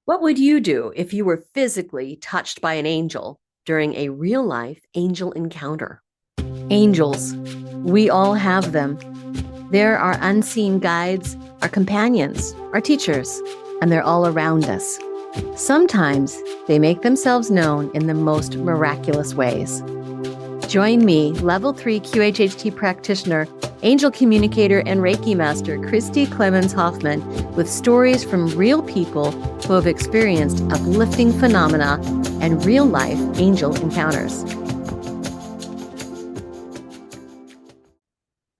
What would you do if you were physically touched by an angel during a real life angel encounter? Angels. We all have them. They're our unseen guides, our companions, our teachers, and they're all around us. Sometimes they make themselves known in the most miraculous ways. Join me, Level 3 QHHT practitioner, angel communicator, and Reiki master, Christy Clemens Hoffman, with stories from real people who have experienced uplifting phenomena and real-life angel encounters.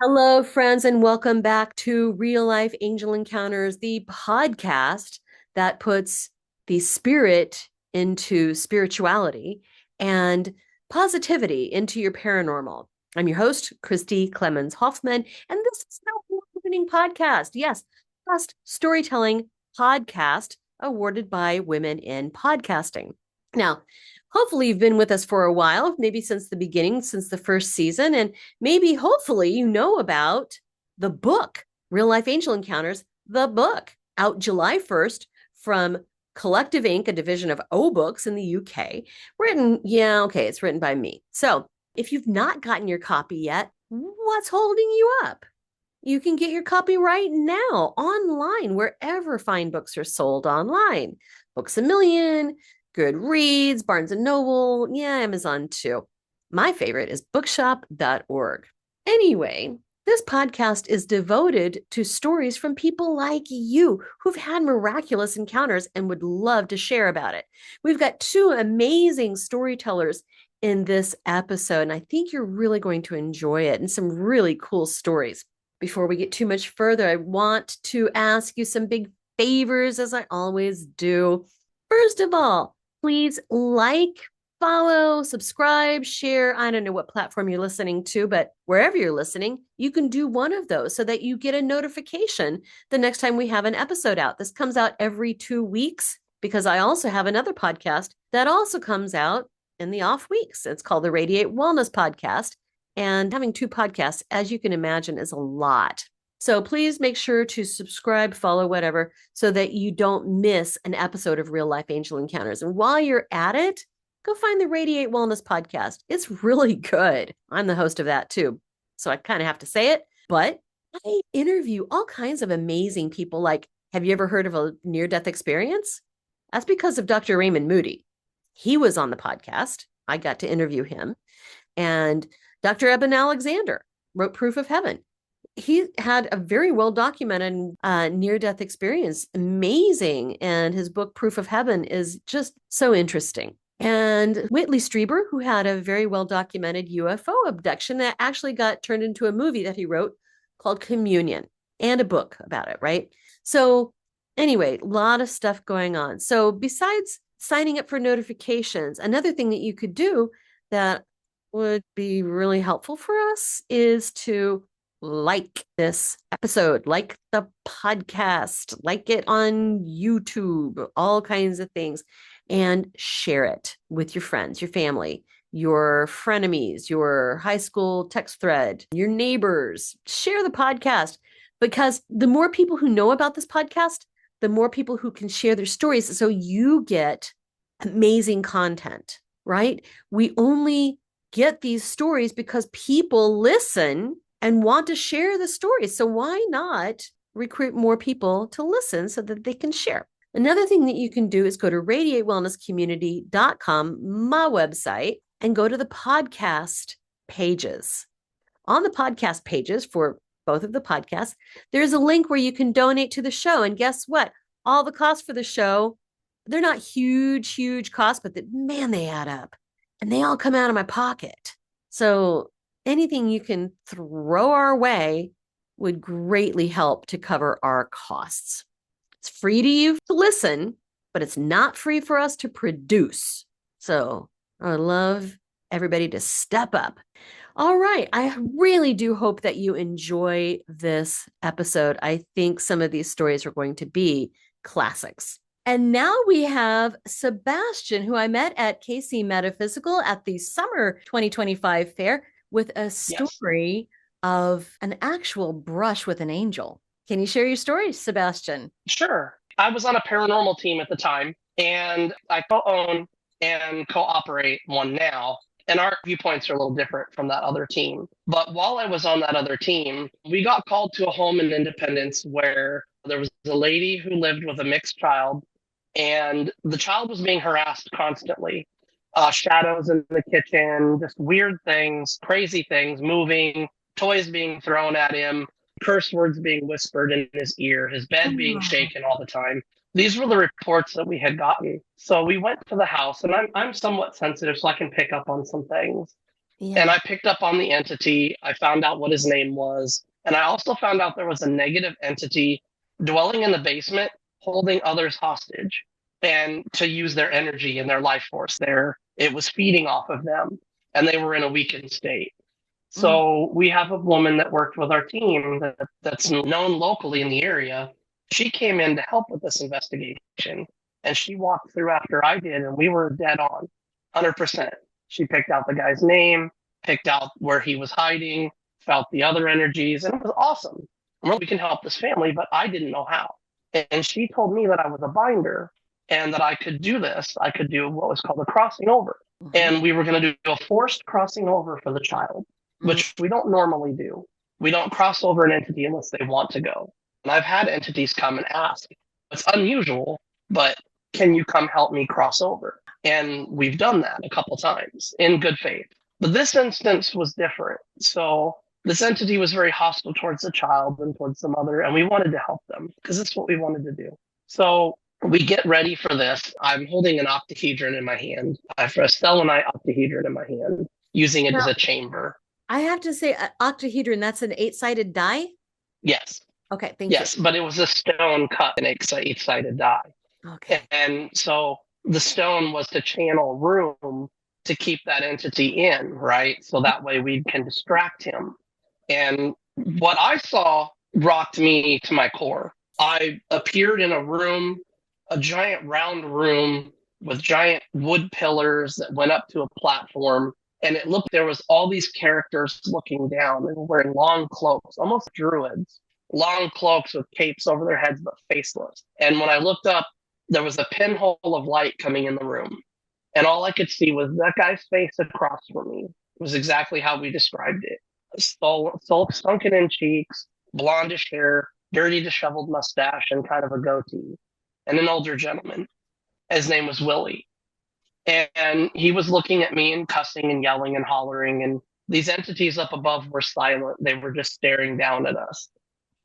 Hello, friends, and welcome back to Real Life Angel Encounters, the podcast that puts the spirit into spirituality and positivity into your paranormal. I'm your host, Christy Clemens Hoffman, and this is an award-winning podcast. Yes, best storytelling podcast awarded by Women in Podcasting. Now, hopefully you've been with us for a while, maybe since the beginning, since the first season, and maybe hopefully you know about the book, Real Life Angel Encounters, the book, out July 1st from Collective Inc., a division of O Books in the UK. It's written by me. So if you've not gotten your copy yet, what's holding you up? You can get your copy right now online, wherever fine books are sold online. Books A Million, Goodreads, Barnes and Noble, Amazon too. My favorite is bookshop.org. Anyway, this podcast is devoted to stories from people like you who've had miraculous encounters and would love to share about it. We've got two amazing storytellers in this episode, and I think you're really going to enjoy it, and some really cool stories. Before we get too much further, I want to ask you some big favors, as I always do. First of all, please like, follow, subscribe, share. I don't know what platform you're listening to, but wherever you're listening, you can do one of those so that you get a notification the next time we have an episode out. This comes out every 2 weeks because I also have another podcast that also comes out in the off weeks. It's called the Radiate Wellness Podcast. And having two podcasts, as you can imagine, is a lot. So please make sure to subscribe, follow, whatever, so that you don't miss an episode of Real Life Angel Encounters. And while you're at it, go find the Radiate Wellness Podcast. It's really good. I'm the host of that too. So I kind of have to say it, but I interview all kinds of amazing people. Like, have you ever heard of a near-death experience? That's because of Dr. Raymond Moody. He was on the podcast. I got to interview him. And Dr. Eben Alexander wrote Proof of Heaven. He had a very well documented near-death experience, amazing. And his book, Proof of Heaven, is just so interesting. And Whitley Strieber, who had a very well documented UFO abduction that actually got turned into a movie that he wrote called Communion, and a book about it, right? So anyway, a lot of stuff going on. So besides signing up for notifications, another thing that you could do that would be really helpful for us is to like this episode, like the podcast, like it on YouTube, all kinds of things, and share it with your friends, your family, your frenemies, your high school text thread, your neighbors. Share the podcast, because the more people who know about this podcast, the more people who can share their stories. So you get amazing content, right? We only get these stories because people listen and want to share the stories. So why not recruit more people to listen so that they can share? Another thing that you can do is go to radiatewellnesscommunity.com, my website, and go to the podcast pages. On the podcast pages for both of the podcasts, there's a link where you can donate to the show. And guess what? All the costs for the show, they're not huge costs, but man, they add up. And they all come out of my pocket. So anything you can throw our way would greatly help to cover our costs. It's free to you to listen, but it's not free for us to produce. So I would love everybody to step up. All right. I really do hope that you enjoy this episode. I think some of these stories are going to be classics. And now we have Sebastian, who I met at KC Metaphysical at the summer 2025 fair, with a story of an actual brush with an angel. Can you share your story, Sebastian? Sure. I was on a paranormal team at the time, and I co-own and cooperate one now. And our viewpoints are a little different from that other team. But while I was on that other team, we got called to a home in Independence where there was a lady who lived with a mixed child, and the child was being harassed constantly. Shadows in the kitchen, just weird things, crazy things moving, toys being thrown at him, curse words being whispered in his ear, his bed being Oh, shaken all the time. These were the reports that we had gotten. So we went to the house, and I'm somewhat sensitive, so I can pick up on some things. And yeah. I picked up on the entity. I found out what his name was. And I also found out there was a negative entity dwelling in the basement, holding others hostage and to use their energy and their life force there. It was feeding off of them, and they were in a weakened state. Mm, So we have a woman that worked with our team that's known locally in the area. She came in to help with this investigation, and she walked through after I did, and we were dead on, 100%. She picked out the guy's name, picked out where he was hiding, felt the other energies, and it was awesome. Well, we can help this family, but I didn't know how. And she told me that I was a binder and that I could do this. I could do what was called a crossing over. mhm, And we were going to do a forced crossing over for the child, mm, which we don't normally do. We don't cross over an entity unless they want to go. And I've had entities come and ask, it's unusual, but can you come help me cross over? And we've done that a couple times in good faith. But this instance was different. So this entity was very hostile towards the child and towards the mother, and we wanted to help them because it's what we wanted to do. So we get ready for this. I'm holding an octahedron in my hand. I have a selenite octahedron in my hand, using it as Now, a chamber. I have to say, octahedron, that's an eight-sided die. Yes, Okay, thank you. yes, but it was a stone cut in each sided die. Okay. And so the stone was to channel room to keep that entity in, right? So that way we can distract him. And what I saw rocked me to my core. I appeared in a room, a giant round room with giant wood pillars that went up to a platform. And it looked, there was all these characters looking down. They were wearing long cloaks, almost druids, long cloaks with capes over their heads, but faceless. And when I looked up, there was a pinhole of light coming in the room. And all I could see was that guy's face across from me. It was exactly how we described it. Sunken in cheeks, blondish hair, dirty, disheveled mustache, and kind of a goatee. And an older gentleman. His name was Willie. And he was looking at me and cussing and yelling and hollering. And these entities up above were silent. They were just staring down at us.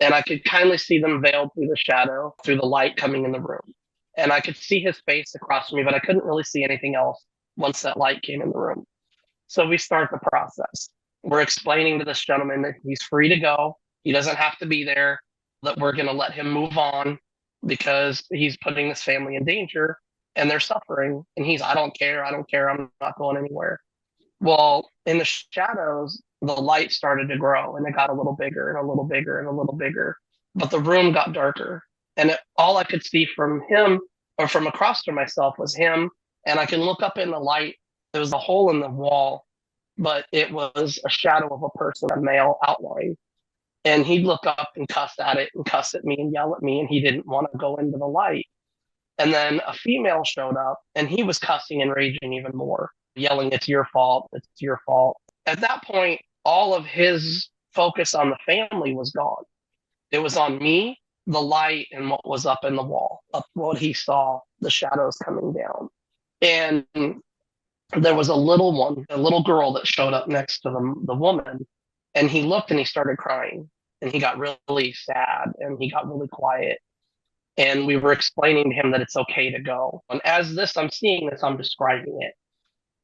And I could kindly see them veiled through the shadow, through the light coming in the room. And I could see his face across from me, but I couldn't really see anything else once that light came in the room. So we start the process. We're explaining to this gentleman that he's free to go. He doesn't have to be there, that we're going to let him move on because he's putting this family in danger and they're suffering. And I don't care. I don't care. I'm not going anywhere. Well, in the shadows, the light started to grow and it got a little bigger and a little bigger and a little bigger. But the room got darker. And all I could see from him or from across from myself was him. And I can look up in the light. There was a hole in the wall, but it was a shadow of a person, a male outline. And he'd look up and cuss at it and cuss at me and yell at me. And he didn't want to go into the light. And then a female showed up and he was cussing and raging even more, yelling, it's your fault. It's your fault. At that point, all of his focus on the family was gone. It was on me, the light, and what was up in the wall, up what he saw, the shadows coming down. And there was a little one, a little girl that showed up next to the woman. And he looked and he started crying. And he got really sad and he got really quiet. And we were explaining to him that it's okay to go. And as I'm seeing this, I'm describing it.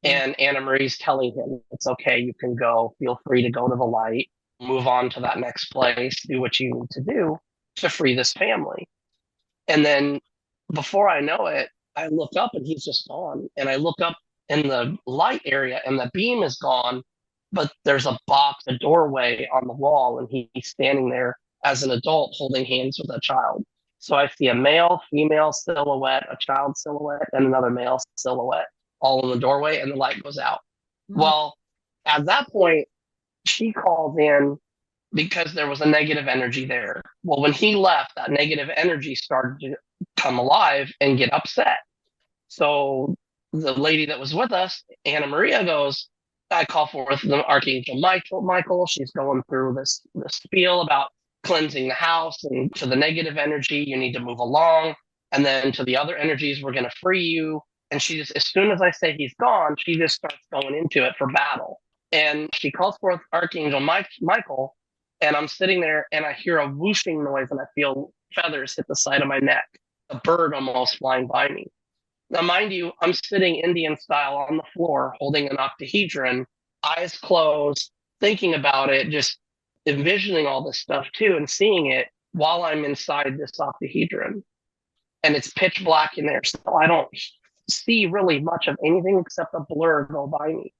Mm, And Anna Marie's telling him, it's okay, you can go. Feel free to go to the light, move on to that next place, do what you need to do to free this family. And then before I know it, I look up and he's just gone. And I look up in the light area and the beam is gone, but there's a box, a doorway on the wall, and he's standing there as an adult holding hands with a child. So I see a male, female silhouette, a child silhouette, and another male silhouette all in the doorway, and the light goes out. mm, Well, at that point, she called in because there was a negative energy there. Well, when he left, that negative energy started to come alive and get upset. So the lady that was with us, Anna Maria, goes, I call forth the Archangel Michael. She's going through this spiel about cleansing the house, and to the negative energy, you need to move along. And then to the other energies, we're going to free you. And she just, as soon as I say he's gone, she just starts going into it for battle. And she calls forth Archangel Michael, and I'm sitting there and I hear a whooshing noise and I feel feathers hit the side of my neck, a bird almost flying by me. Now, mind you, I'm sitting Indian style on the floor holding an octahedron, eyes closed, thinking about it, just envisioning all this stuff too, and seeing it while I'm inside this octahedron. And it's pitch black in there, so I don't see really much of anything except a blur go by me.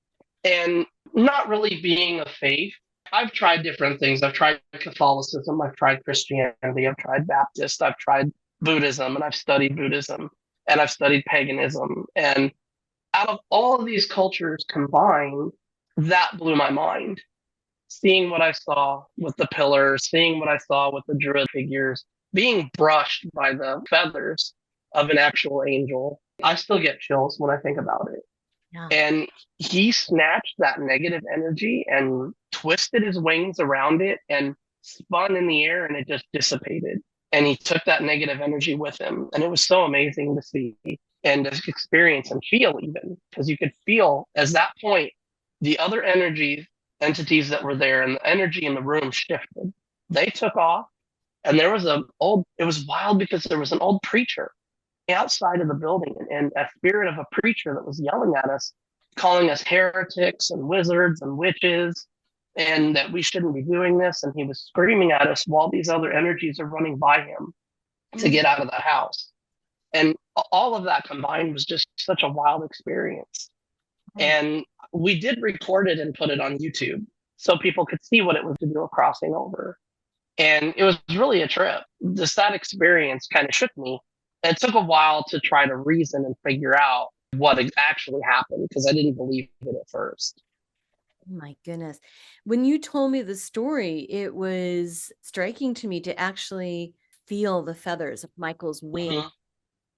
And not really being of faith, I've tried different things. I've tried Catholicism, I've tried Christianity, I've tried Baptist, I've tried Buddhism, and I've studied Buddhism, and I've studied paganism. And out of all of these cultures combined, that blew my mind. Seeing what I saw with the pillars, seeing what I saw with the druid figures, being brushed by the feathers of an actual angel, I still get chills when I think about it. Yeah. And he snatched that negative energy and twisted his wings around it and spun in the air, and it just dissipated. And he took that negative energy with him. And it was so amazing to see and to experience and feel, even because you could feel as that point, the other entities that were there and the energy in the room shifted. They took off. And there was it was wild because there was an old preacher outside of the building, and a spirit of a preacher that was yelling at us, calling us heretics and wizards and witches, and that we shouldn't be doing this. And he was screaming at us while these other energies are running by him to get out of the house. And all of that combined was just such a wild experience. And we did record it and put it on YouTube so people could see what it was to do a crossing over. And it was really a trip. Just that experience kind of shook me. It took a while to try to reason and figure out what actually happened, because I didn't believe it at first. Oh my goodness. When you told me the story, it was striking to me to actually feel the feathers of Michael's wing. Mm-hmm.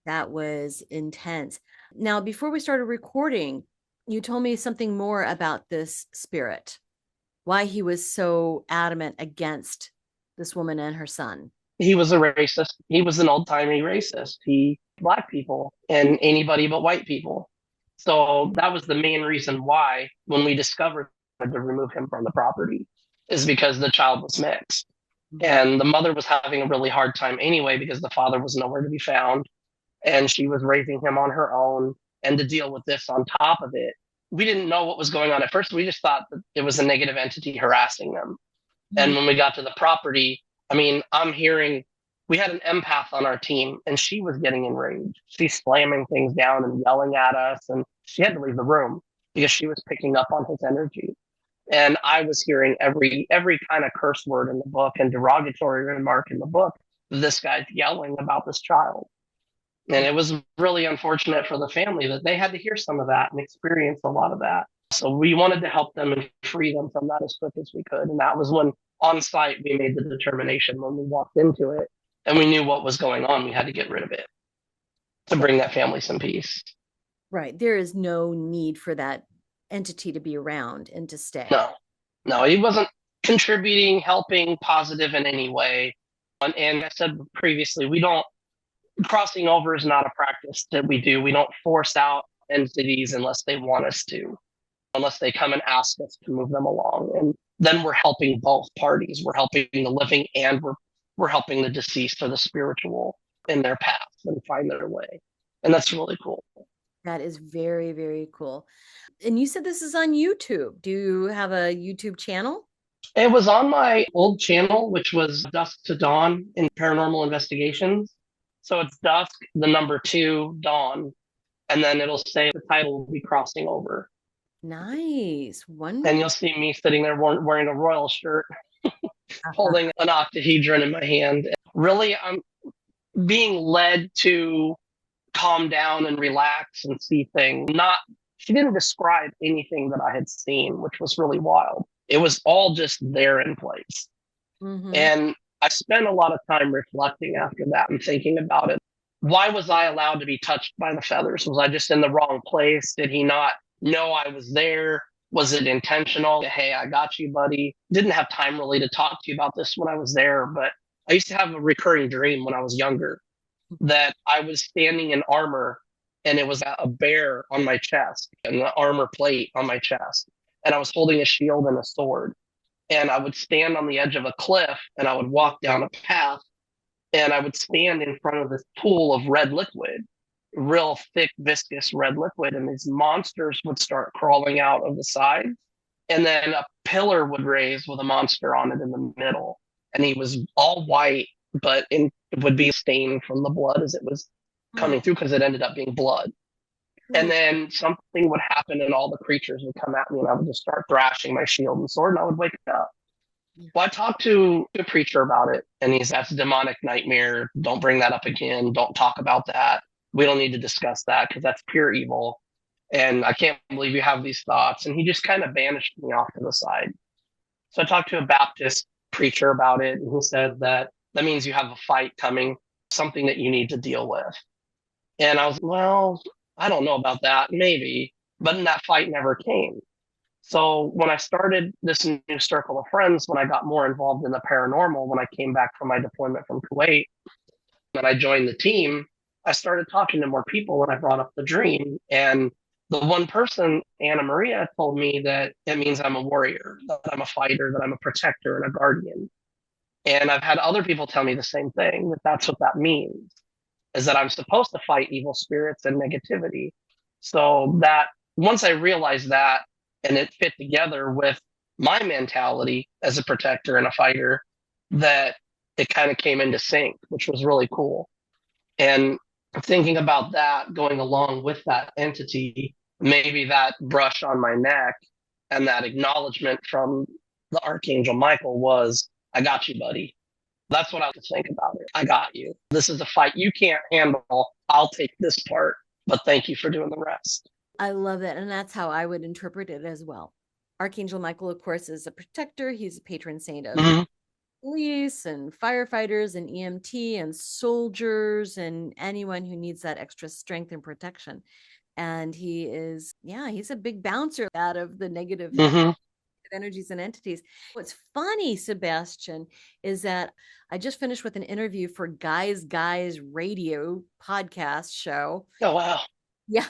That was intense. Now, before we started recording, you told me something more about this spirit, why he was so adamant against this woman and her son. He was a racist. He was an old-timey racist. He black people and anybody but white people. So that was the main reason why, when we discovered to remove him from the property, is because the child was mixed. And the mother was having a really hard time anyway, because the father was nowhere to be found. And she was raising him on her own. And to deal with this on top of it, we didn't know what was going on at first. We just thought that it was a negative entity harassing them. And when we got to the property, I mean, I'm hearing, we had an empath on our team, and she was getting enraged. She's slamming things down and yelling at us, and she had to leave the room because she was picking up on his energy. And I was hearing every kind of curse word in the book and derogatory remark in the book. This guy's yelling about this child. And it was really unfortunate for the family that they had to hear some of that and experience a lot of that. So we wanted to help them and free them from that as quick as we could. And that was when, on site, we made the determination when we walked into it and we knew what was going on. We had to get rid of it to bring that family some peace. Right. There is no need for that entity to be around and to stay. No, he wasn't contributing, helping, positive in any way. And I said previously, crossing over is not a practice that we do. We don't force out entities unless they want us to, unless they come and ask us to move them along. And then we're helping both parties. We're helping the living, and we're helping the deceased or the spiritual in their path and find their way. And that's really cool. That is very, very cool. And you said this is on YouTube. Do you have a YouTube channel? It was on my old channel, which was Dusk to Dawn in Paranormal Investigations. So it's Dusk, the number 2, Dawn. And then it'll say the title will be Crossing Over. Nice. Wonderful. And you'll see me sitting there wearing a royal shirt, holding an octahedron in my hand. Really, I'm being led to calm down and relax and see things. She didn't describe anything that I had seen, which was really wild. It was all just there in place. Mm-hmm. And I spent a lot of time reflecting after that and thinking about it. why was I allowed to be touched by the feathers? Was I just in the wrong place? Did he not know I was there? Was it intentional? Hey, I got you, buddy. Didn't have time really to talk to you about this when I was there, but I used to have a recurring dream when I was younger that I was standing in armor and it was a bear on my chest and the armor plate on my chest. And I was holding a shield and a sword. And I would stand on the edge of a cliff and I would walk down a path and I would stand in front of this pool of red liquid, real thick, viscous red liquid. And these monsters would start crawling out of the side. And then a pillar would raise with a monster on it in the middle. And he was all white, but it would be stained from the blood as it was coming through because it ended up being blood. And then something would happen and all the creatures would come at me and I would just start thrashing my shield and sword and I would wake up. Well, I talked to a preacher about it and he's, that's a demonic nightmare. Don't bring that up again. Don't talk about that. We don't need to discuss that because that's pure evil. And I can't believe you have these thoughts. And he just kind of banished me off to the side. So I talked to a Baptist preacher about it and he said that that means you have a fight coming, something that you need to deal with. And I was, well, I don't know about that, maybe, but then that fight never came. So when I started this new circle of friends, when I got more involved in the paranormal, when I came back from my deployment from Kuwait and I joined the team, I started talking to more people when I brought up the dream. And the one person, Anna Maria, told me that it means I'm a warrior, that I'm a fighter, that I'm a protector and a guardian. And I've had other people tell me the same thing, that that's what that means, is that I'm supposed to fight evil spirits and negativity. So that once I realized that and it fit together with my mentality as a protector and a fighter, that it kind of came into sync, which was really cool. And thinking about that going along with that entity, maybe that brush on my neck and that acknowledgement from the Archangel Michael was, I got you, buddy. That's what I would think about it. I got you. This is a fight you can't handle. I'll take this part, but thank you for doing the rest. I love that. And that's how I would interpret it as well. Archangel Michael, of course, is a protector. He's a patron saint of police and firefighters and EMT and soldiers and anyone who needs that extra strength and protection. And he is, yeah, he's a big bouncer out of the negative energies and entities. What's funny, Sebastian, is that I just finished with an interview for Guys Radio podcast show. Oh, wow. Yeah.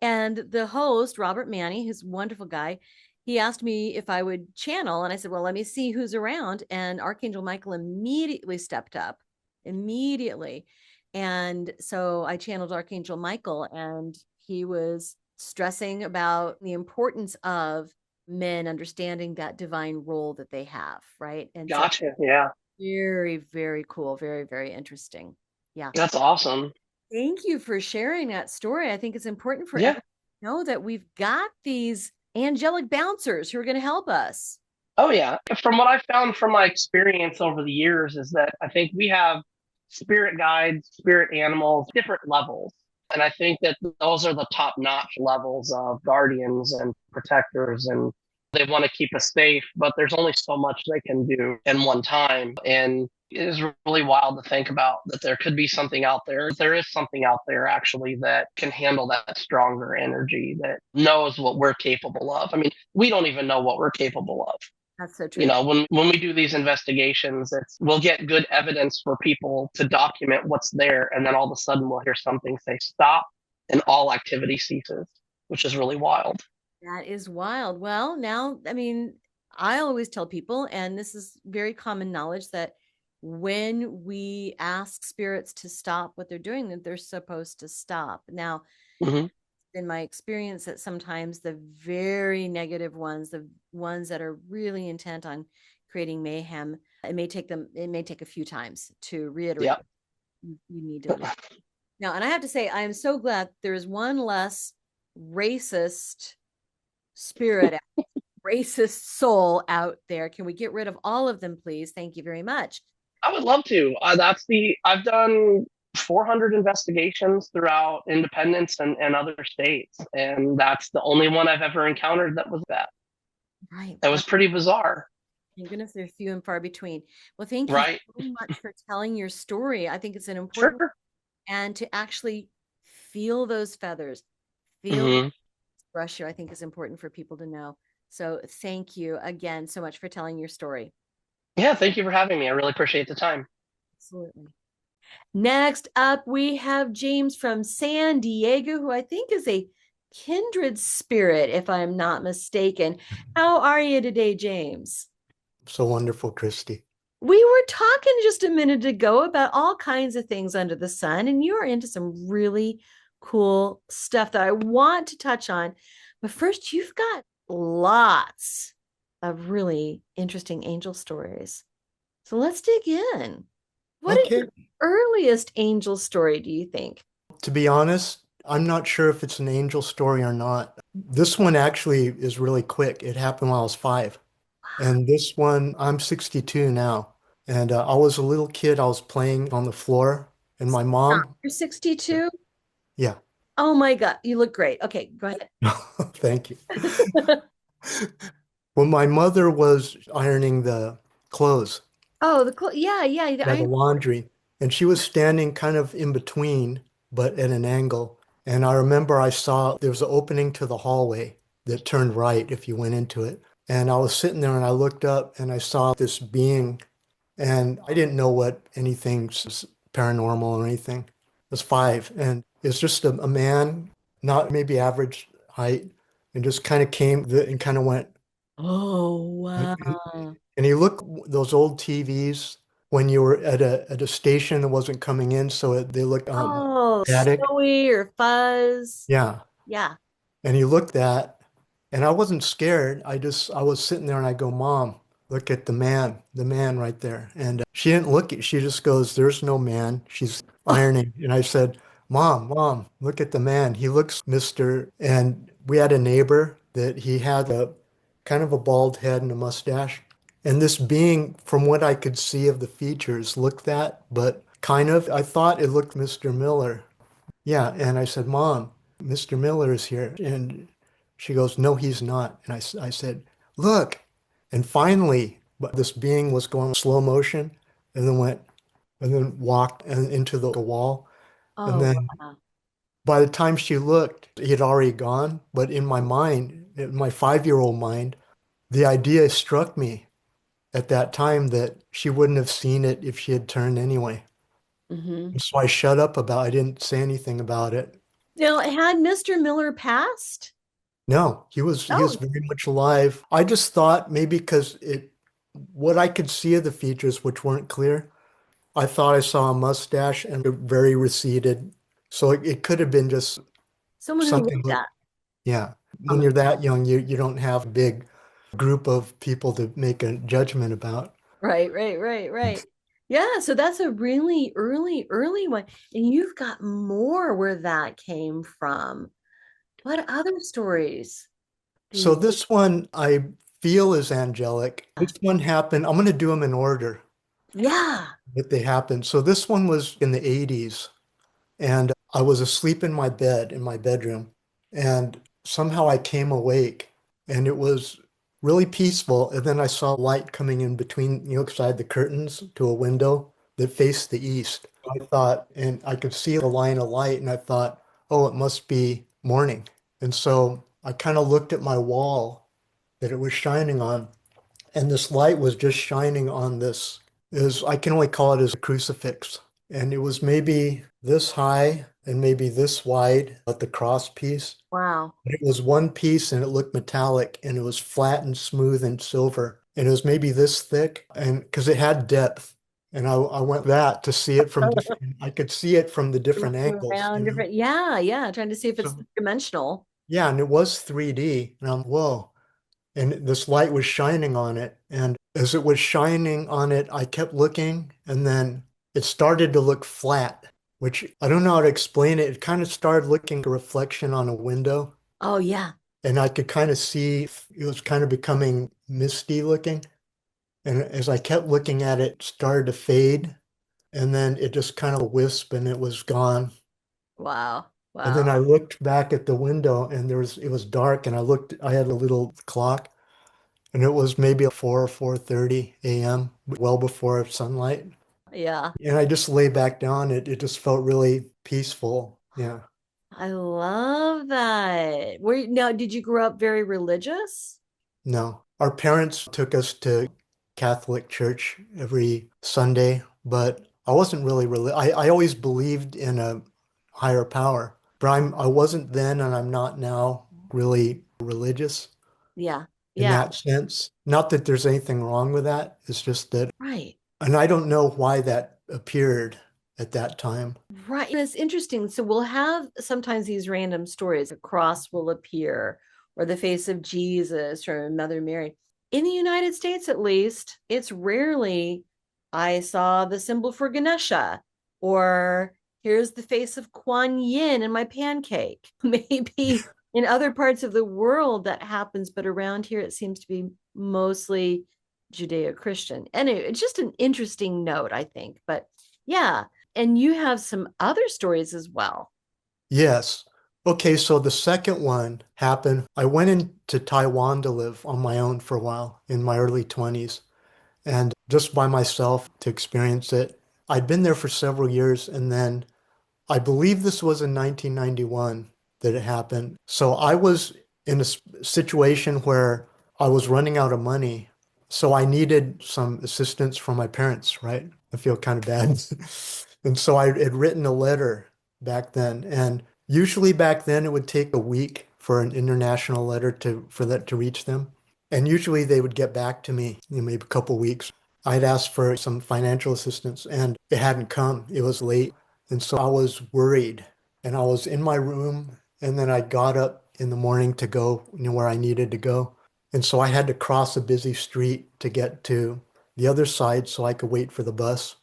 And the host, Robert Manny, who's a wonderful guy, he asked me if I would channel. And I said, well, let me see who's around. And Archangel Michael immediately stepped up, immediately. And so I channeled Archangel Michael, and he was stressing about the importance of men understanding that divine role that they have, right? And gotcha. So yeah. Very, very cool. Very, very interesting. Yeah. That's awesome. Thank you for sharing that story. I think it's important for everyone to know that we've got these angelic bouncers who are going to help us. Oh, yeah. From what I found from my experience over the years is that I think we have spirit guides, spirit animals, different levels. And I think that those are the top notch levels of guardians and protectors. And they want to keep us safe, but there's only so much they can do in one time. And it is really wild to think about that there could be something out there. There is something out there actually that can handle that stronger energy, that knows what we're capable of. I mean, we don't even know what we're capable of. That's so true. You know, when we do these investigations, we'll get good evidence for people to document what's there. And then all of a sudden we'll hear something say stop and all activity ceases, which is really wild. That is wild. Well, now, I mean, I always tell people, and this is very common knowledge, that when we ask spirits to stop what they're doing, that they're supposed to stop. Now, in my experience, that sometimes the very negative ones, the ones that are really intent on creating mayhem, it may take a few times to reiterate. Yep. You need to now. And I have to say, I am so glad there is one less racist spirit, racist soul out there. Can we get rid of all of them, please? Thank you very much. I would love to. I've done 400 investigations throughout Independence and other states. And that's the only one I've ever encountered that was that. Right. That was pretty bizarre. Thank goodness they're few and far between. Well, thank you so much for telling your story. I think it's an important and to actually feel those feathers, feel Hmm. brush you, I think is important for people to know. So thank you again so much for telling your story. Yeah, thank you for having me. I really appreciate the time. Absolutely. Next up, we have James from San Diego, who I think is a kindred spirit, if I'm not mistaken. How are you today, James? So wonderful, Christy. We were talking just a minute ago about all kinds of things under the sun, and you are into some really cool stuff that I want to touch on. But first, you've got lots of really interesting angel stories. So let's dig in. What is Okay. your earliest angel story, do you think? To be honest, I'm not sure if it's an angel story or not. This one actually is really quick. It happened when I was 5. And this one, I'm 62 now. And I was a little kid. I was playing on the floor, and my mom, You're 62? yeah, Oh my God, you look great. Okay, go ahead. thank you. When my mother was ironing the clothes, Oh, yeah, yeah, yeah, the laundry, and she was standing kind of in between, but at an angle. And I remember I saw there was an opening to the hallway that turned right if you went into it. And I was sitting there and I looked up and I saw this being, and I didn't know what anything paranormal or anything. I was 5, and it's just a man, not maybe average height, and just kind of came and kind of went. Oh, And wow. and you look those old TVs when you were at a station that wasn't coming in, so they look Oh, static. snowy or fuzz. Yeah, Yeah. and you looked at, and I wasn't scared. I was sitting there and I go, Mom, look at the man right there. And she didn't look at. She just goes, There's no man. She's ironing, and I said, Mom, look at the man. He looks Mister. And we had a neighbor that he had a kind of a bald head and a mustache. And this being, from what I could see of the features, looked that, but kind of, I thought it looked Mr. Miller. Yeah, and I said, Mom, Mr. Miller is here. And she goes, No, he's not. And I said, Look. And finally, but this being was going slow motion and then went and then walked into the wall. And Oh, then wow. by the time she looked, he had already gone. But in my mind, in my 5-year-old mind, the idea struck me at that time that she wouldn't have seen it if she had turned anyway. Hmm. So I shut up I didn't say anything about it. Now, had Mr. Miller passed? No, he was Oh, very much alive. I just thought maybe because it what I could see of the features, which weren't clear, I thought I saw a mustache and very receded. So it could have been just someone who something looked like, at yeah. on When the you're that young, you don't have a big group of people to make a judgment about. right, right, right, right. Yeah, so that's a really early, early one. And you've got more where that came from. What other stories do So you this one I feel is angelic. This have? one happened. I'm going to do them in order Yeah. that they happened. So this one was in the 80s. And I was asleep in my bed, in my bedroom, and somehow I came awake and it was really peaceful. And then I saw light coming in between, beside the curtains to a window that faced the east. I thought, and I could see the line of light, and I thought, oh, it must be morning. And so I kind of looked at my wall that it was shining on, and this light was just shining on this is I can only call it as a crucifix. And it was maybe this high and maybe this wide at the cross piece. Wow. But it was one piece and it looked metallic and it was flat and smooth and silver. And it was maybe this thick and because it had depth. And I went that to see it from different, I could see it from the different Looking angles, around different, yeah, yeah, trying to see if it's So dimensional. yeah, and it was 3D. And I'm, whoa. And this light was shining on it. And as it was shining on it, I kept looking, and then it started to look flat, which I don't know how to explain it. It kind of started looking like a reflection on a window, Oh, yeah. and I could kind of see it was kind of becoming misty looking. And as I kept looking at it, it started to fade, and then it just kind of wisp and it was gone. Wow. And Wow. then I looked back at the window and it was dark and I had a little clock. And it was maybe 4 or 4:30 a.m., well before sunlight. Yeah. And I just lay back down. It just felt really peaceful. Yeah. I love that. Now, did you grow up very religious? No. Our parents took us to Catholic church every Sunday, but I wasn't really I always believed in a higher power, but I wasn't then and I'm not now really religious Yeah. in Yeah. that sense. Not that there's anything wrong with that. It's just that, Right. and I don't know why that appeared at that time. Right. And it's interesting. So we'll have sometimes these random stories. A cross will appear, or the face of Jesus, or Mother Mary. In the United States, at least, it's rarely, I saw the symbol for Ganesha, or here's the face of Kuan Yin in my pancake. Maybe in other parts of the world that happens, but around here it seems to be mostly Judeo-Christian. Anyway, it's just an interesting note, I think. But yeah, and you have some other stories as well. Yes. Okay, so the second one happened. I went into Taiwan to live on my own for a while in my early 20s and just by myself to experience it. I'd been there for several years and then I believe this was in 1991 that it happened. So I was in a situation where I was running out of money. So I needed some assistance from my parents, right? I feel kind of bad. And so I had written a letter back then. And usually back then it would take a week for an international letter for that to reach them. And usually they would get back to me, maybe a couple weeks. I'd asked for some financial assistance and it hadn't come. It was late. And so I was worried and I was in my room and then I got up in the morning to go, where I needed to go. And so I had to cross a busy street to get to the other side so I could wait for the bus.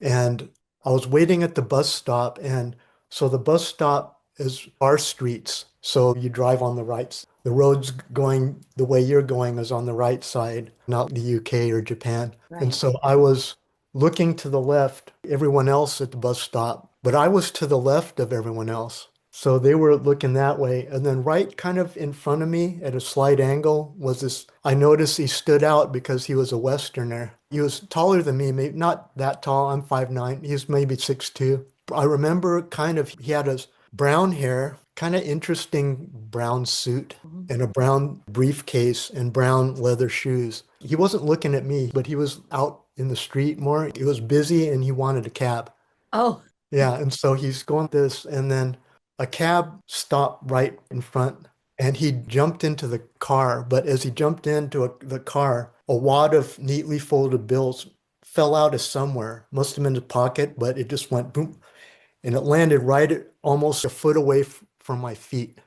And I was waiting at the bus stop. And so the bus stop is our streets. So you drive on the right. The road's going the way you're going is on the right side, not the UK or Japan. And Right. so I was looking to the left, everyone else at the bus stop, but I was to the left of everyone else. So they were looking that way. And then right kind of in front of me at a slight angle was this. I noticed he stood out because he was a Westerner. He was taller than me, maybe not that tall. I'm 5'9". He was maybe 6'2". I remember kind of he had a brown hair, kind of interesting brown suit Mhm. and a brown briefcase and brown leather shoes. He wasn't looking at me, but he was out in the street more. He was busy and he wanted a cab. Oh, Yeah, and so he's going this, and then a cab stopped right in front, and he jumped into the car. But as he jumped into the car, a wad of neatly folded bills fell out of somewhere. Must have been his pocket, but it just went boom, and it landed almost a foot away from my feet.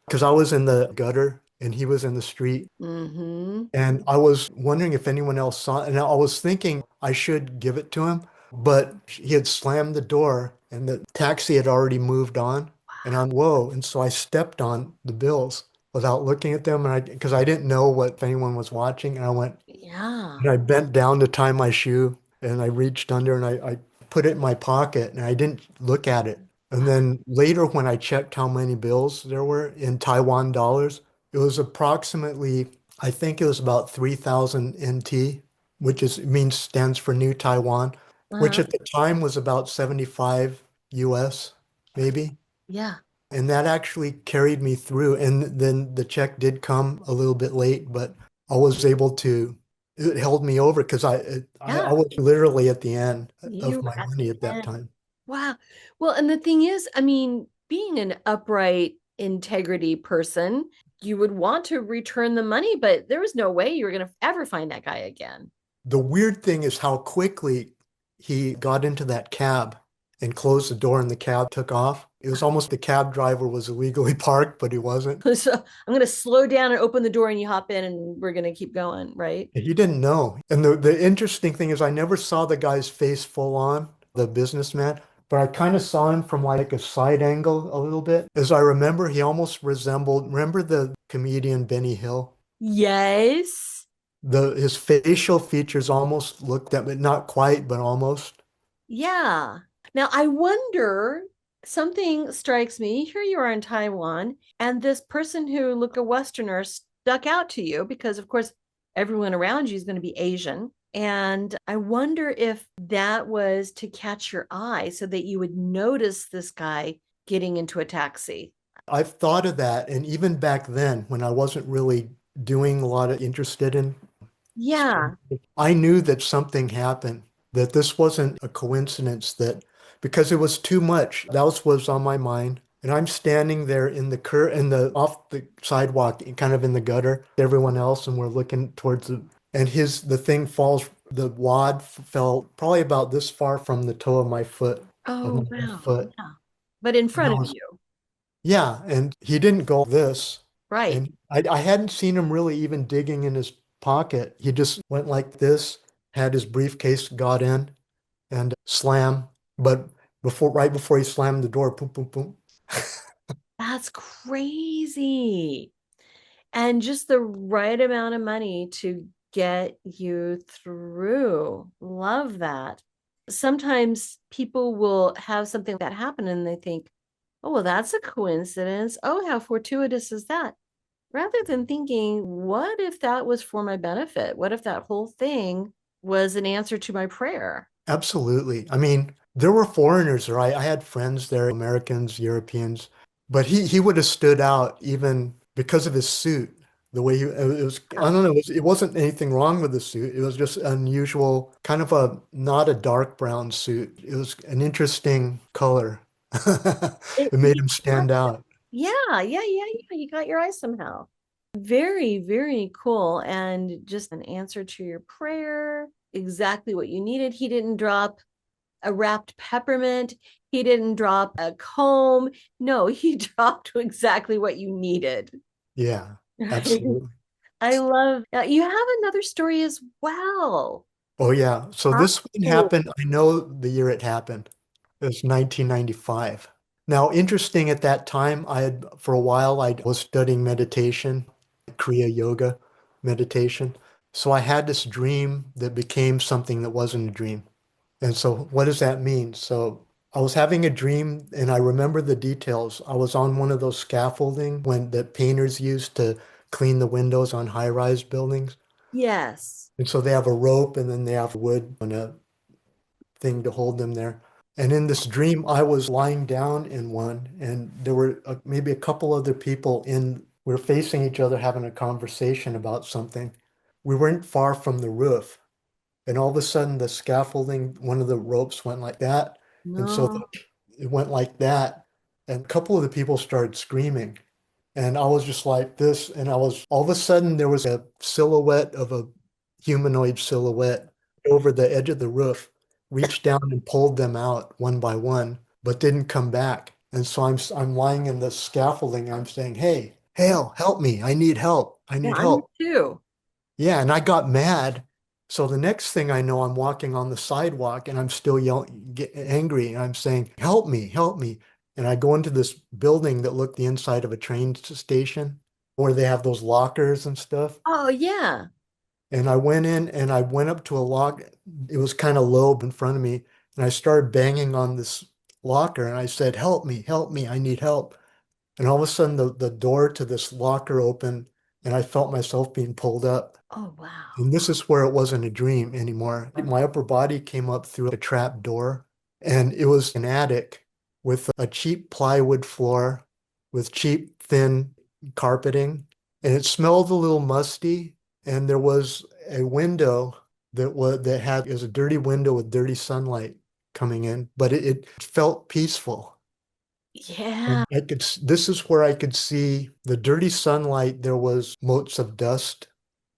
Because I was in the gutter and he was in the street. mm-hmm. And I was wondering if anyone else saw it. And I was thinking I should give it to him, but he had slammed the door and the taxi had already moved on. And I'm, whoa. And so I stepped on the bills without looking at them. And because I didn't know what if anyone was watching. And I went, Yeah. and I bent down to tie my shoe and I reached under and I put it in my pocket and I didn't look at it. And then later, when I checked how many bills there were in Taiwan dollars, it was approximately, I think it was about 3,000 NT, which means stands for New Taiwan, which Uh-huh. at the time was about 75 US, maybe. Yeah. And that actually carried me through. And then the check did come a little bit late, but I was able to, it held me over because I Yeah. was literally at the end You of were my at money at the that end. time. Wow. Well, and the thing is, I mean, being an upright integrity person, you would want to return the money, but there was no way you were going to ever find that guy again. The weird thing is how quickly he got into that cab and closed the door and the cab took off. It was almost the cab driver was illegally parked, but he wasn't. So I'm going to slow down and open the door and you hop in and we're going to keep going, right? He didn't know. And the interesting thing is I never saw the guy's face full on, the businessman, but I kind of saw him from like a side angle a little bit. As I remember, he almost resembled, remember the comedian Benny Hill? Yes. His facial features almost looked at, but not quite, but almost. Yeah. Now I wonder, something strikes me. Here you are in Taiwan, and this person who looked a Westerner stuck out to you because, of course, everyone around you is going to be Asian. And I wonder if that was to catch your eye so that you would notice this guy getting into a taxi. I've thought of that. And even back then, when I wasn't really doing a lot of interested in, Yeah. I knew that something happened, that this wasn't a coincidence, that because it was too much. That was on my mind. And I'm standing there in the off the sidewalk, kind of in the gutter, everyone else, and we're looking towards the thing falls, the wad fell probably about this far from the toe of my foot, of my Oh, left wow. foot. Yeah. But in And front of you. yeah, and he didn't go this. Right. And I hadn't seen him really even digging in his pocket. He just went like this, had his briefcase, got in and slam. But right before he slammed the door, boom, boom, boom. That's crazy. And just the right amount of money to get you through. Love that. Sometimes people will have something like that happen and they think, oh, well, that's a coincidence. Oh, how fortuitous is that? Rather than thinking, what if that was for my benefit? What if that whole thing was an answer to my prayer? Absolutely. I mean, there were foreigners, right? I had friends there, Americans, Europeans, but he would have stood out even because of his suit. The way it was, I Yeah. don't know, it wasn't anything wrong with the suit. It was just unusual, kind of not a dark brown suit. It was an interesting color. It, It made him stand out. yeah, yeah, yeah, yeah. You got your eye somehow. Very, very cool. And just an answer to your prayer, exactly what you needed. He didn't drop a wrapped peppermint. He didn't drop a comb. No, he dropped exactly what you needed. Yeah, Right? absolutely. I love you have another story as well. Oh yeah. So this one Oh, happened, I know the year it happened. It was 1995. Now, interesting at that time, for a while I was studying meditation, Kriya Yoga meditation. So I had this dream that became something that wasn't a dream. And so what does that mean? So I was having a dream and I remember the details. I was on one of those scaffolding when that painters use to clean the windows on high-rise buildings. yes. And so they have a rope and then they have wood and a thing to hold them there. And in this dream, I was lying down in one, and there were maybe a couple other people we were facing each other having a conversation about something. We weren't far from the roof, and all of a sudden, the scaffolding, one of the ropes went like that. And so No. it went like that. And a couple of the people started screaming. And I was just like this, and all of a sudden there was a silhouette of a humanoid silhouette over the edge of the roof, reached down and pulled them out one by one, but didn't come back. And so I'm lying in the scaffolding. I'm saying, "Hey, Hale, help me! I need help! I Yeah, need I'm help!" too. Yeah, and I got mad. So the next thing I know, I'm walking on the sidewalk and I'm still yelling, angry, and I'm saying, "Help me, help me." And I go into this building that looked the inside of a train station where they have those lockers and stuff. Oh, yeah. And I went in and I went up to a lock. It was kind of low in front of me. And I started banging on this locker and I said, help me, I need help." And all of a sudden the door to this locker opened and I felt myself being pulled up. Oh, wow. And this is where it wasn't a dream anymore. My upper body came up through a trap door, and it was an attic with a cheap plywood floor with cheap, thin carpeting. And it smelled a little musty. And there was a window it was a dirty window with dirty sunlight coming in, but it felt peaceful. Yeah. And this is where I could see the dirty sunlight. There was motes of dust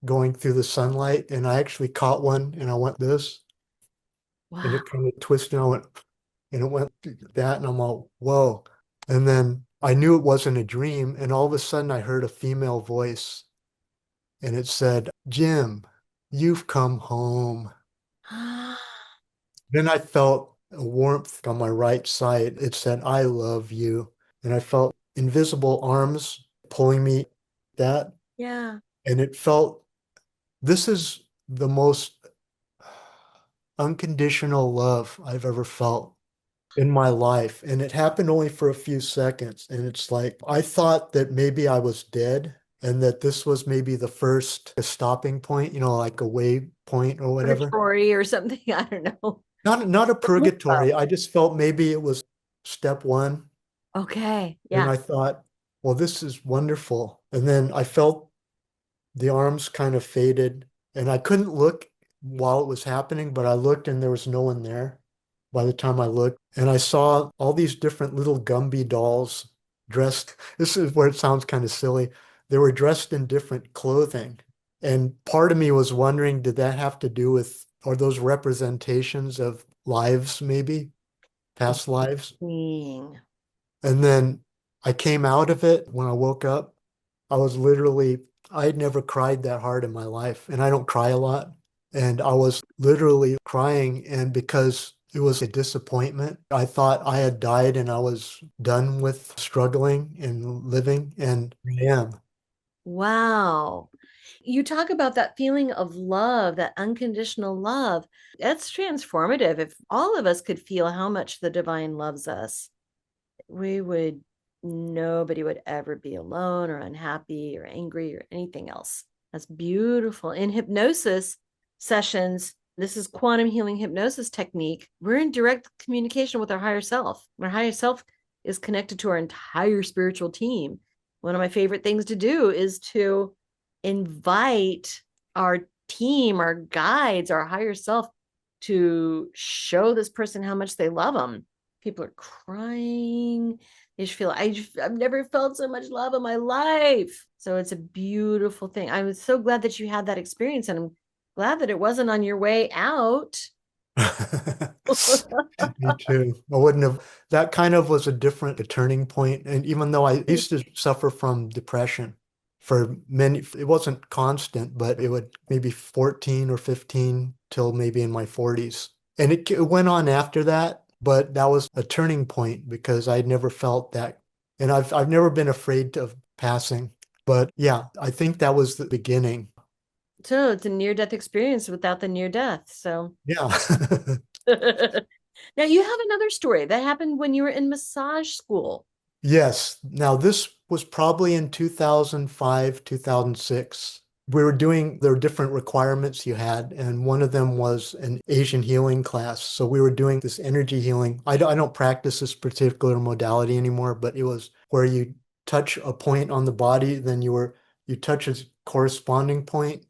going through the sunlight, and I actually caught one, and I went this, and Wow. it kind of twisted. And I went, and it went that, and I'm all, whoa. And then I knew it wasn't a dream, and all of a sudden I heard a female voice, and it said, "Jim, you've come home." Then I felt a warmth on my right side. It said, "I love you." And I felt invisible arms pulling me that. Yeah. And it felt, this is the most unconditional love I've ever felt in my life. And it happened only for a few seconds. And it's like, I thought that maybe I was dead. and that this was maybe the first stopping point, like a waypoint or whatever. Purgatory or something. I don't know. Not a Oh, purgatory. I just felt maybe it was step one. okay. And Yeah. I thought, well, this is wonderful. And then I felt the arms kind of faded, and I couldn't look while it was happening, but I looked and there was no one there by the time I looked. And I saw all these different little Gumby dolls dressed. This is where it sounds kind of silly. They were dressed in different clothing. And part of me was wondering, did that have to do with, are those representations of lives, maybe past lives? Being. And then I came out of it when I woke up. I was literally, I'd never cried that hard in my life, and I don't cry a lot. And I was literally crying, and because it was a disappointment, I thought I had died and I was done with struggling and living, and I am. Wow. You talk about that feeling of love, that unconditional love. That's transformative. If all of us could feel how much the divine loves us, we would, nobody would ever be alone or unhappy or angry or anything else. That's beautiful. In hypnosis sessions, this is quantum healing hypnosis technique. We're in direct communication with our higher self. Our higher self is connected to our entire spiritual team. One of my favorite things to do is to invite our team, our guides, our higher self to show this person how much they love them. People are crying. They just feel, I've never felt so much love in my life. So it's a beautiful thing. I was so glad that you had that experience, and I'm glad that it wasn't on your way out. Me too. I wouldn't have, that kind of was a different a turning point. And even though I used to suffer from depression for many, it wasn't constant, but it would maybe 14 or 15 till maybe in my 40s. And it went on after that, but that was a turning point because I'd never felt that. And I've never been afraid of passing. But yeah, I think that was the beginning. So it's a near death experience without the near death. So Yeah. now you have another story that happened when you were in massage school. Yes. Now, this was probably in 2005, 2006. We were doing, there were different requirements you had, and one of them was an Asian healing class. So we were doing this energy healing. I don't practice this particular modality anymore, but it was where you touch a point on the body, then you touch a corresponding point,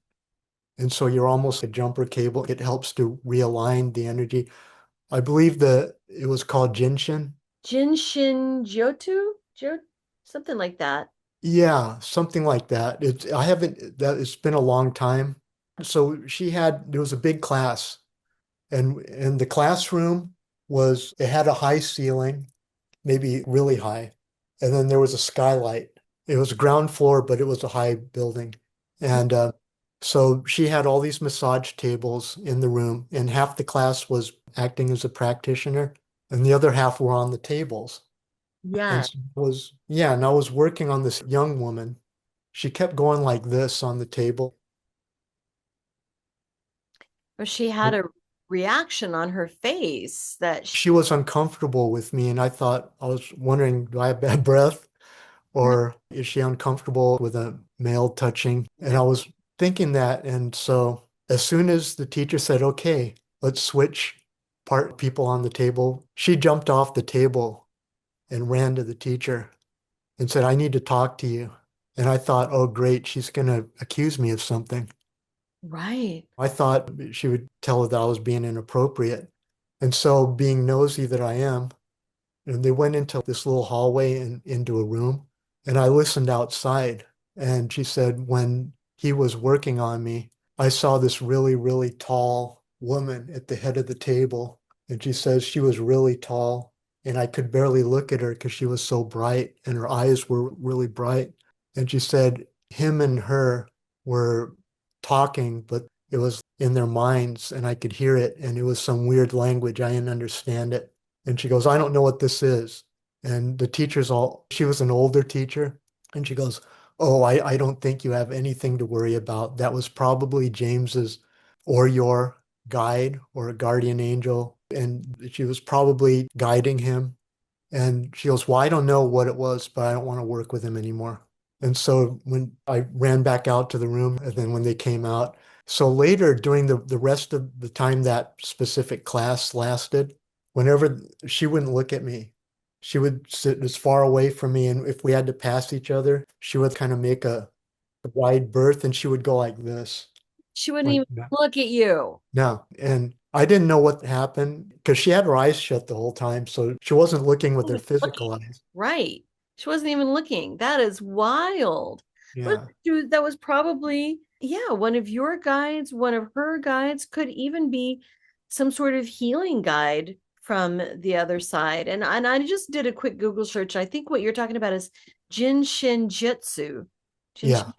and so you're almost a jumper cable. It helps to realign the energy. I believe that it was called Jinshin. Jinshin Jotu? Something like that. Yeah, something like that. I haven't that it's been a long time. So there was a big class, and the classroom was it had a high ceiling, maybe really high. And then there was a skylight. It was ground floor, but it was a high building. And so she had all these massage tables in the room, and half the class was acting as a practitioner, and the other half were on the tables. And Yeah. so and I was working on this young woman. She kept going like this on the table. Or she had a reaction on her face that She was uncomfortable with me, and I was wondering, do I have bad breath? Or is she uncomfortable with a male touching? And I was thinking that. And so as soon as the teacher said, okay, let's switch part people on the table, she jumped off the table and ran to the teacher and said, I need to talk to you. And I thought, oh, great, she's going to accuse me of something. right. I thought she would tell her that I was being inappropriate. And so, being nosy that I am, and they went into this little hallway and into a room, and I listened outside. And she said, when he was working on me, I saw this really, really tall woman at the head of the table. And she says she was really tall, and I could barely look at her because she was so bright, and her eyes were really bright. And she said him and her were talking, but it was in their minds, and I could hear it, and it was some weird language. I didn't understand it. And she goes, I don't know what this is. And the she was an older teacher. And she goes, oh, I don't think you have anything to worry about. That was probably James's or your guide or a guardian angel. And she was probably guiding him. And she goes, well, I don't know what it was, but I don't want to work with him anymore. And so when I ran back out to the room, and then when they came out, so later during the rest of the time that specific class lasted, whenever she wouldn't look at me, she would sit as far away from me. And if we had to pass each other, she would kind of make a wide berth and she would go like this. She wouldn't Like even that. look at you. No. And I didn't know what happened because she had her eyes shut the whole time. So she wasn't looking with her Even physical looking. eyes. Right. She wasn't even looking. That is wild. But Yeah. dude, that was probably, yeah, one of your guides, one of her guides, could even be some sort of healing guide from the other side. And I just did a quick Google search. I think what you're talking about is Jin Shin Jitsu. Jin Yeah. Shin,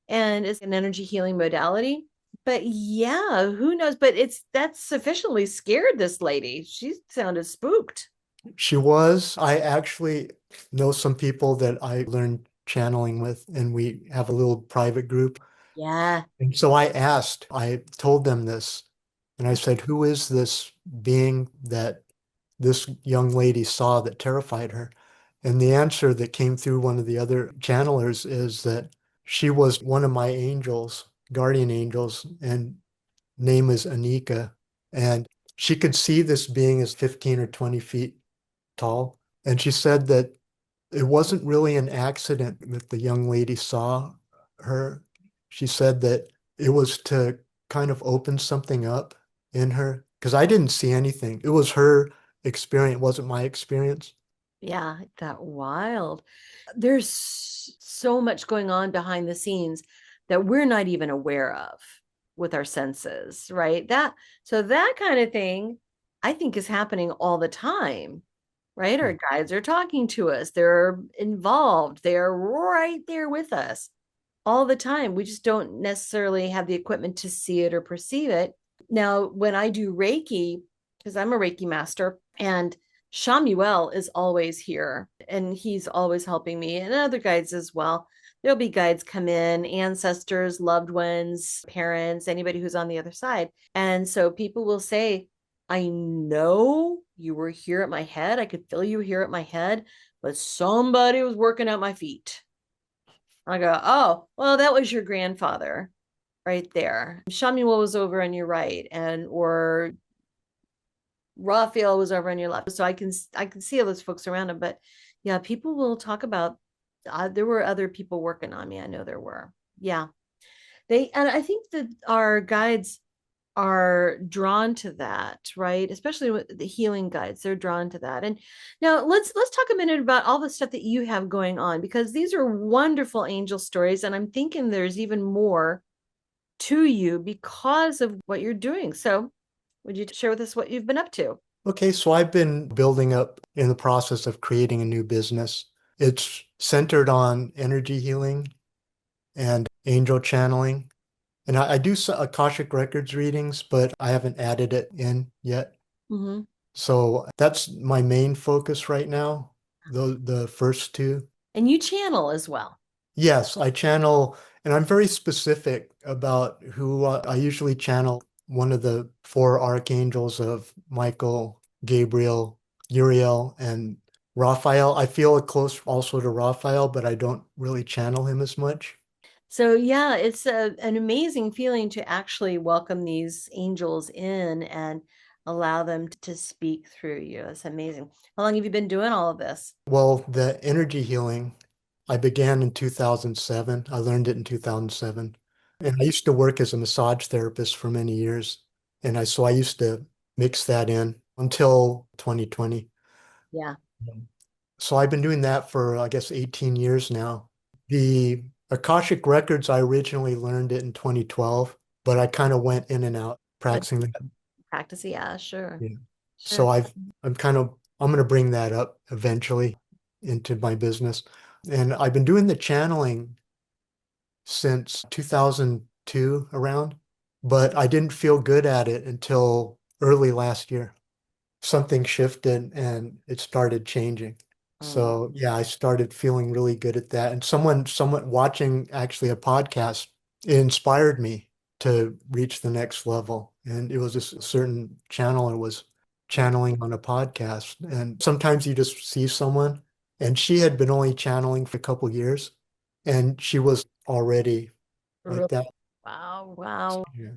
and it's an energy healing modality. But yeah, who knows? But it's that sufficiently scared this lady. She sounded spooked. She was. I actually know some people that I learned channeling with, and we have a little private group. Yeah. And so I told them this, and I said, who is this being that this young lady saw that terrified her? And the answer that came through one of the other channelers is that she was one of my angels, guardian angels, and name is Anika. And she could see this being as 15 or 20 feet tall. And she said that it wasn't really an accident that the young lady saw her. She said that it was to kind of open something up in her because I didn't see anything. It was her experience, it wasn't my experience. Yeah, that wild. There's so much going on behind the scenes that we're not even aware of with our senses, right? That so that kind of thing I think is happening all the time, right? Our guides are talking to us. They're involved. They're right there with us all the time. We just don't necessarily have the equipment to see it or perceive it. Now, when I do Reiki, because I'm a Reiki master, and Shamuel is always here and he's always helping me and other guides as well. There'll be guides come in, ancestors, loved ones, parents, anybody who's on the other side. And so people will say, I know you were here at my head. I could feel you here at my head, but somebody was working at my feet. I go, oh, well, that was your grandfather right there. Shamuel was over on your right, and or Raphael was over on your left. So I can see all those folks around him. But yeah, people will talk about there were other people working on me. I know there were. Yeah. And I think that our guides are drawn to that, right? Especially with the healing guides, they're drawn to that. And now let's talk a minute about all the stuff that you have going on because these are wonderful angel stories, and I'm thinking there's even more to you because of what you're doing. So, would you share with us what you've been up to? Okay, so I've been building up in the process of creating a new business. It's centered on energy healing and angel channeling. And I do Akashic Records readings, but I haven't added it in yet. Mm-hmm. So that's my main focus right now, the first two. And you channel as well. Yes, I channel, and I'm very specific about who I usually channel one of the four archangels of Michael, Gabriel, Uriel, and Raphael. I feel close also to Raphael, but I don't really channel him as much. So yeah, it's an amazing feeling to actually welcome these angels in and allow them to speak through you. It's amazing. How long have you been doing all of this? Well, the energy healing, I began in 2007. I learned it in 2007. And I used to work as a massage therapist for many years. So I used to mix that in until 2020. Yeah. So I've been doing that for, I guess, 18 years now. The Akashic Records, I originally learned it in 2012, but I kind of went in and out But practicing that. practice, yeah, sure. Yeah. Sure. So I'm going to bring that up eventually into my business. And I've been doing the channeling since 2002 around, but I didn't feel good at it until early last year. Something shifted and it started changing. Mm. So yeah, I started feeling really good at that. And someone watching actually a podcast, it inspired me to reach the next level. And it was a certain channeler was channeling on a podcast. And sometimes you just see someone, and she had been only channeling for a couple years. And she was already like Really? that. Wow. Wow. Yeah.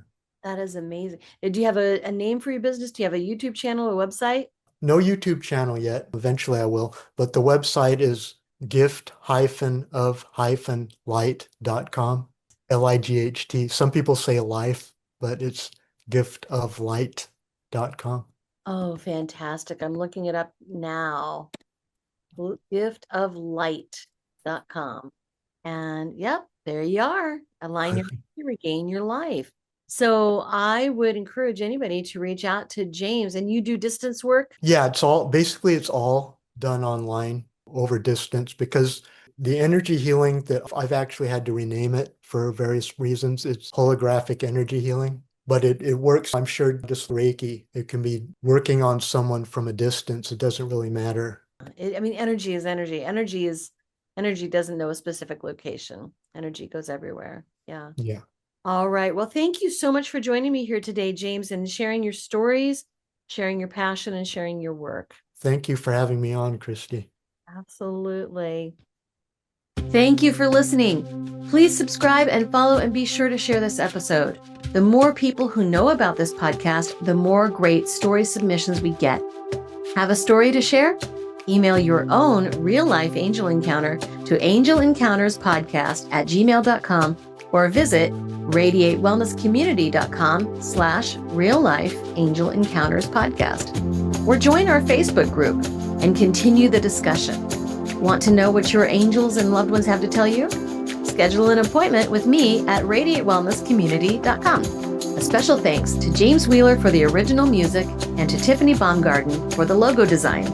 That is amazing. Do you have a name for your business? Do you have a YouTube channel, a website? No YouTube channel yet. Eventually I will. But the website is gift-of-light.com. Light. Some people say life, but it's giftoflight.com. Oh, fantastic. I'm looking it up now. Giftoflight.com. And yep, there you are. Align your regain your life. So I would encourage anybody to reach out to James. And you do distance work? Yeah, it's all done online over distance because the energy healing that I've actually had to rename it for various reasons. It's holographic energy healing, but it works. I'm sure just Reiki, it can be working on someone from a distance. It doesn't really matter. I mean, energy is energy. Energy doesn't know a specific location. Energy goes everywhere. Yeah. Yeah. All right. Well, thank you so much for joining me here today, James, and sharing your stories, sharing your passion, and sharing your work. Thank you for having me on, Christy. Absolutely. Thank you for listening. Please subscribe and follow, and be sure to share this episode. The more people who know about this podcast, the more great story submissions we get. Have a story to share? Email your own real-life angel encounter to angelencounterspodcast@gmail.com or visit radiatewellnesscommunity.com/real-life angel encounters podcast. Or join our Facebook group and continue the discussion. Want to know what your angels and loved ones have to tell you? Schedule an appointment with me at radiatewellnesscommunity.com. A special thanks to James Wheeler for the original music and to Tiffany Baumgarten for the logo design.